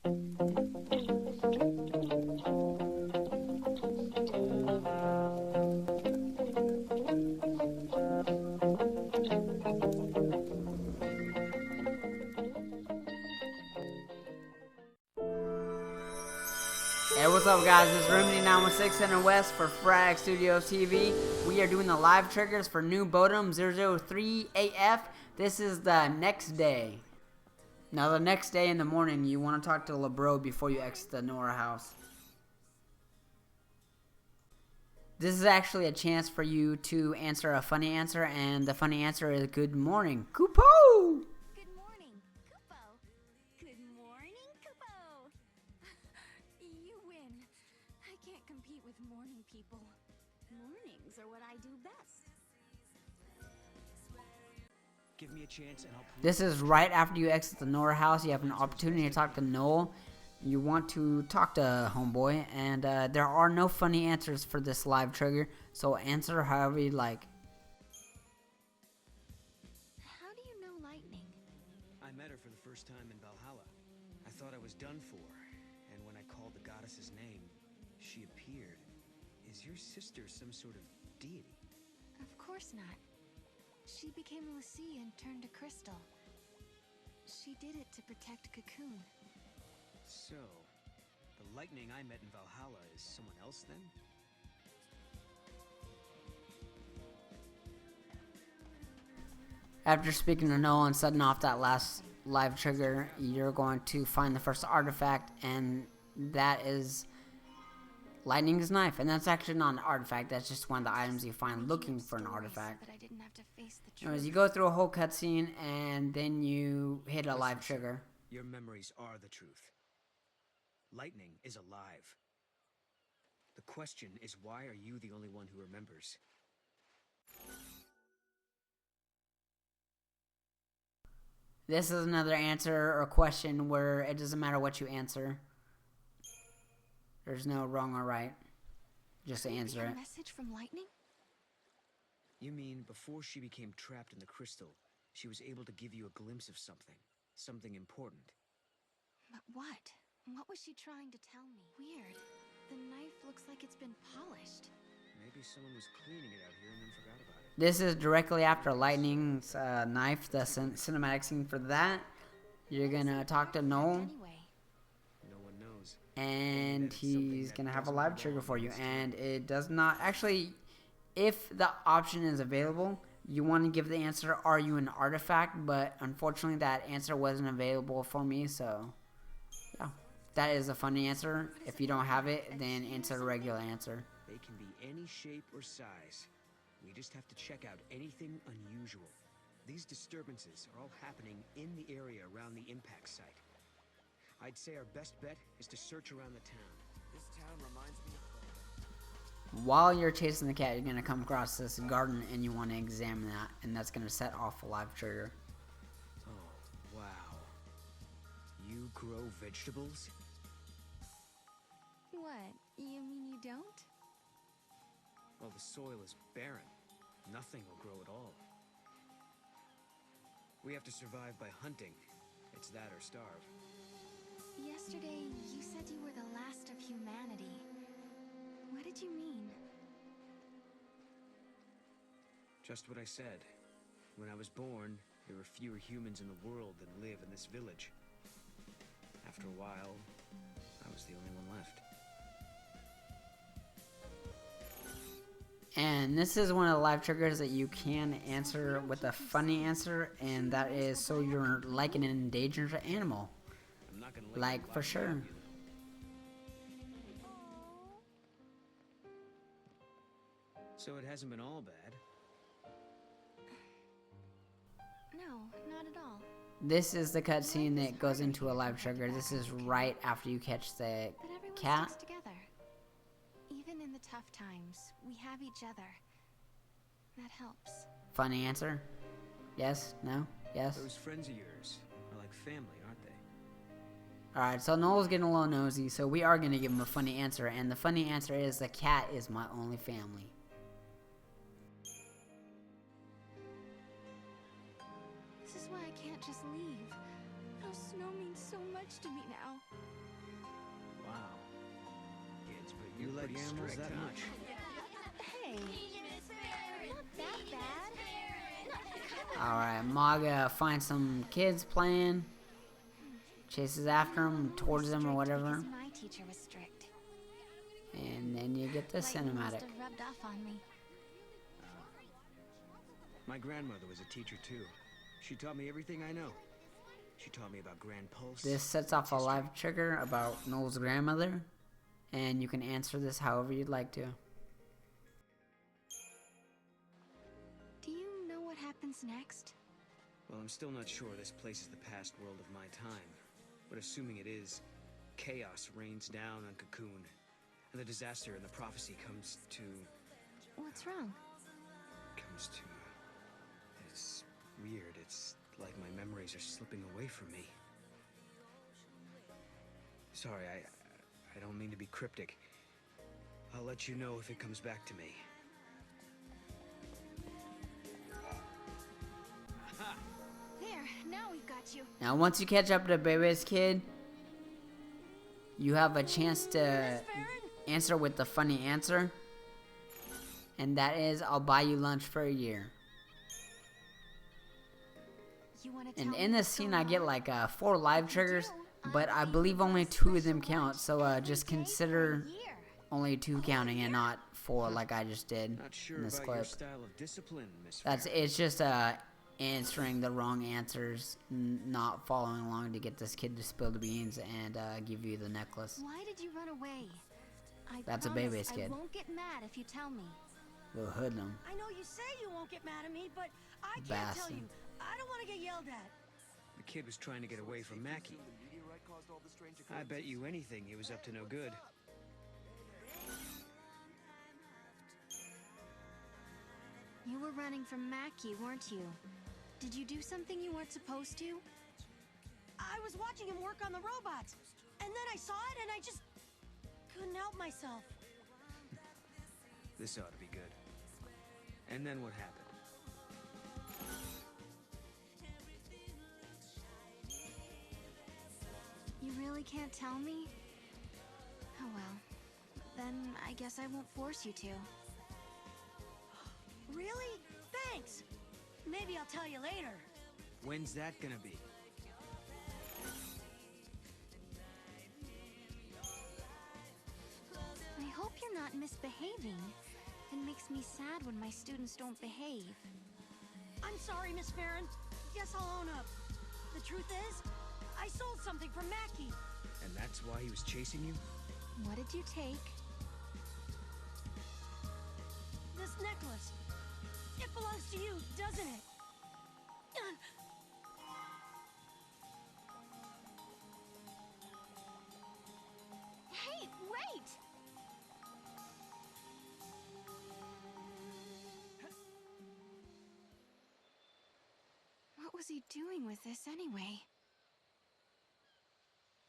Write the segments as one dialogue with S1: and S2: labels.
S1: Hey, what's up, guys? This is Remedy 916 Center West for Frag Studios TV. We are doing the live triggers for new Bodhum 003AF. This is the next day. Now, the next day in the morning, you want to talk to LeBro before you exit the Nora house. This is actually a chance for you to answer a funny answer, and the funny answer is good morning, Kupo!
S2: Compete with morning people. Mornings are what I do best.
S3: Give me a chance and I'll prove.
S1: This is right after you exit the Nora house. You have an opportunity to talk to Noel. You want to talk to Homeboy, and there are no funny answers for this live trigger, so answer however you like.
S2: How do you know Lightning?
S3: I met her for the first time in Valhalla. I thought I was done for, and when I called the goddess's name, she appeared. Is your sister some sort of deity?
S2: Of course not. She became a Lassie and turned to crystal. She did it to protect Cocoon.
S3: So, the Lightning I met in Valhalla is someone else then?
S1: After speaking to Noel and setting off that last live trigger, you're going to find the first artifact, and that is Lightning's knife, and that's actually not an artifact. That's just one of the items you find looking for an artifact.
S2: But I didn't have to face the truth.
S1: Anyways, you go through a whole cutscene, and then you hit a live trigger.
S3: Your memories are the truth. Lightning is alive. The question is, why are you the only one who remembers?
S1: This is another answer or question where it doesn't matter what you answer. There's no wrong or right. Just answer it.
S2: A message from Lightning?
S3: You mean before she became trapped in the crystal, she was able to give you a glimpse of something? Something important?
S2: But what? What was she trying to tell me? Weird. The knife looks like it's been polished.
S3: Maybe someone was cleaning it out here and then forgot about it.
S1: This is directly after Lightning's knife, the cinematic scene for that. You're gonna talk to Noel,
S2: Anyway,
S3: No one knows.
S1: and he's gonna have a live trigger for you. And it does not actually, if the option is available, you want to give the answer, "Are you an artifact?" But unfortunately, that answer wasn't available for me, so yeah, that is a funny answer. If you don't have it, then answer the regular answer.
S3: They can be any shape or size. We just have to check out anything unusual. These disturbances are all happening in the area around the impact site. I'd say our best bet is to search around the town. This town reminds me of...
S1: While you're chasing the cat, you're gonna come across this garden, and you want to examine that, and that's gonna set off a live trigger.
S3: Oh, wow. You grow vegetables?
S2: what? You mean you don't?
S3: Well, the soil is barren. Nothing will grow at all. We have to survive by hunting. It's that or starve.
S2: Yesterday, you said you were the last of humanity. What did you mean?
S3: Just what I said. When I was born, there were fewer humans in the world than live in this village. After a while, I was the only one left.
S1: And this is one of the live triggers that you can answer with a funny answer, and that is, so you're like an endangered animal.
S3: I'm not gonna let
S1: Like,
S3: you
S1: for
S3: lie
S1: sure.
S3: down, So it hasn't been all bad.
S2: No, not at all.
S1: This is the cutscene that goes into a live trigger. This is right after you catch the
S2: But everyone
S1: cat.
S2: sticks together. Even in the tough times, we have each other. That helps.
S1: Funny answer? Yes? No? Yes?
S3: Those friends of yours are like family, aren't they?
S1: Alright, so Noel's getting a little nosy, so we are going to give him a funny answer, and the funny answer is, the cat is my only family.
S2: This is why I can't just leave. How snow means so much to me now.
S3: You like animals that much?
S2: Hey, not that bad.
S1: Alright, Maga finds some kids playing, chases after them, towards them or whatever,
S2: My teacher was strict.
S1: and then you get the
S2: Lightning must
S1: cinematic.
S2: have rubbed off on me.
S3: My grandmother was a teacher too. She taught me everything I know. She taught me about Grand Pulse.
S1: This sets off a live trigger about Noel's grandmother, and you can answer this however you'd like to.
S2: Do you know what happens next?
S3: Well, I'm still not sure this place is the past world of my time. But assuming it is, chaos rains down on Cocoon. And the disaster in the prophecy comes to...
S2: What's wrong?
S3: It's weird. It's like my memories are slipping away from me. Sorry, I don't mean to be cryptic. I'll let you know if it comes back to me.
S2: There, now we've got you.
S1: Now, once you catch up to Bebe's kid, you have a chance to answer with the funny answer, and that is, I'll buy you lunch for a year.
S2: You want to
S1: And
S2: tell
S1: in
S2: me
S1: this
S2: what's
S1: scene,
S2: going
S1: I get
S2: on?
S1: like 4 live
S2: If you
S1: triggers,
S2: do,
S1: but
S2: I'll
S1: I
S2: be
S1: believe
S2: your
S1: only
S2: best
S1: 2 of them
S2: special
S1: count,
S2: lunch
S1: so
S2: every
S1: just
S2: day for a
S1: consider
S2: year.
S1: only 2 counting and not 4 like I just did
S3: Not sure
S1: in this
S3: about your
S1: clip.
S3: style of discipline, Miss
S1: It's
S3: Farron.
S1: just answering the wrong answers, not following along to get this kid to spill the beans and give you the necklace.
S2: Why did you run away? I
S1: That's a
S2: promise
S1: Bebe's kid.
S2: I won't get mad if you tell me.
S1: The hoodlum.
S4: I know you say you won't get mad at me, but I can't tell
S1: Bastard.
S4: you. I don't want to get yelled at.
S3: The kid was trying to get away from Mackie. I bet you anything he was up to no good.
S2: You were running from Mackie, weren't you? Did you do something you weren't supposed to?
S4: I was watching him work on the robots, and then I saw it, and I just couldn't help myself.
S3: This ought to be good. And then what happened?
S2: You really can't tell me? Oh well. Then I guess I won't force you to.
S4: Really? Thanks. Maybe I'll tell you later.
S3: When's that gonna be?
S2: I hope you're not misbehaving. It makes me sad when my students don't behave.
S4: I'm sorry, Miss Farron. Guess I'll own up. The truth is, I sold something from Mackie.
S3: And that's why he was chasing you?
S2: What did you take?
S4: This necklace. It belongs to you, doesn't it?
S2: Hey, wait! What was he doing with this anyway?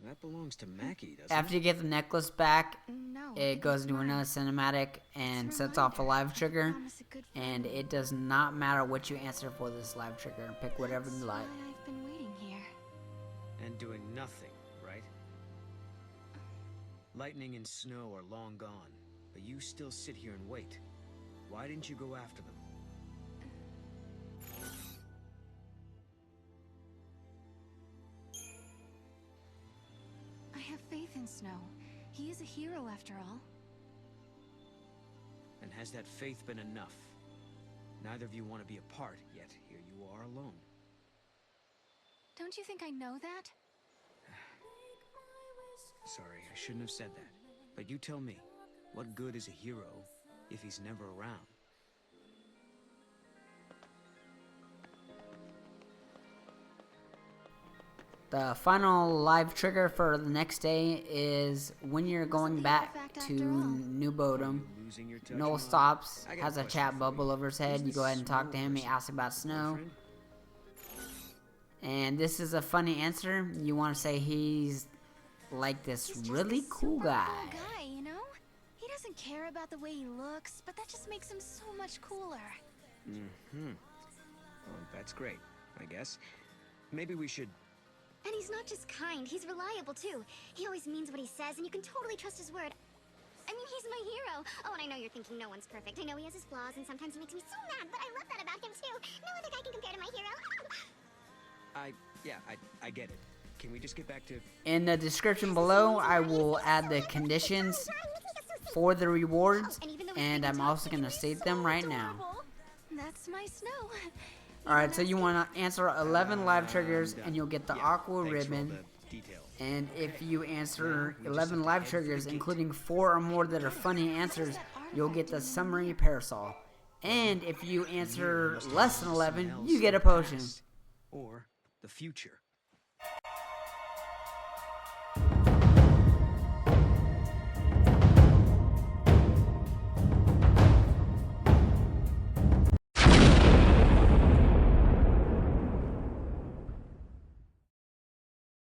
S3: That belongs to Mackie, doesn't
S1: After you get the necklace back,
S2: No.
S1: it goes
S2: was
S1: into
S2: mine.
S1: another cinematic and
S2: It's a
S1: sets off a
S2: reminder.
S1: live trigger.
S2: Promise a good
S1: And
S2: friend.
S1: it does not matter what you answer for this live trigger. Pick whatever you
S2: That's
S1: like.
S2: why I've been waiting here.
S3: it? And doing nothing, right? Lightning and snow are long gone, but you still sit here and wait. Why didn't you go after them?
S2: I have faith in Snow. He is a hero after all.
S3: And has that faith been enough? Neither of you want to be apart, yet here you are alone.
S2: Don't you think I know that?
S3: Sorry, I shouldn't have said that. But you tell me, what good is a hero if he's never around?
S1: The final live trigger for the next day is when you're going
S2: the
S1: back
S2: artifact
S1: to
S2: after all.
S1: New Bodhum.
S3: Losing your touch,
S1: Noel
S3: Mom?
S1: stops,
S3: I got
S1: has a
S3: question
S1: chat
S3: for
S1: bubble
S3: you.
S1: over his head.
S3: Who's
S1: You go
S3: this
S1: ahead and talk to him. He
S3: Snow
S1: asks about Snow.
S3: boyfriend?
S1: And this is a funny answer. You want to say he's like this
S2: He's just
S1: really
S2: a
S1: cool
S2: super
S1: guy.
S2: Cool guy, you know? He doesn't care about the way he looks, but that just makes him so much cooler.
S3: Mm-hmm. Well, that's great, I guess. Maybe we should...
S5: And he's not just kind, he's reliable too. He always means what he says, and you can totally trust his word. I mean, he's my hero. Oh, and I know you're thinking no one's perfect. I know he has his flaws, and sometimes he makes me so mad, but I love that about him, too. No other guy can compare to my hero.
S3: I get it. Can we just get back to...
S1: In the description below, I will add the conditions for the rewards, and I'm also going to state them right now.
S2: That's my Snow.
S1: Alright, so you want to answer 11 live triggers, and you'll get the Aqua
S3: thanks for all
S1: ribbon.
S3: the detail.
S1: And if you answer 11 live triggers, including 4 or more that are funny answers, you'll get the Summery Parasol. And if you answer less than 11, you get a potion.
S3: Or the future.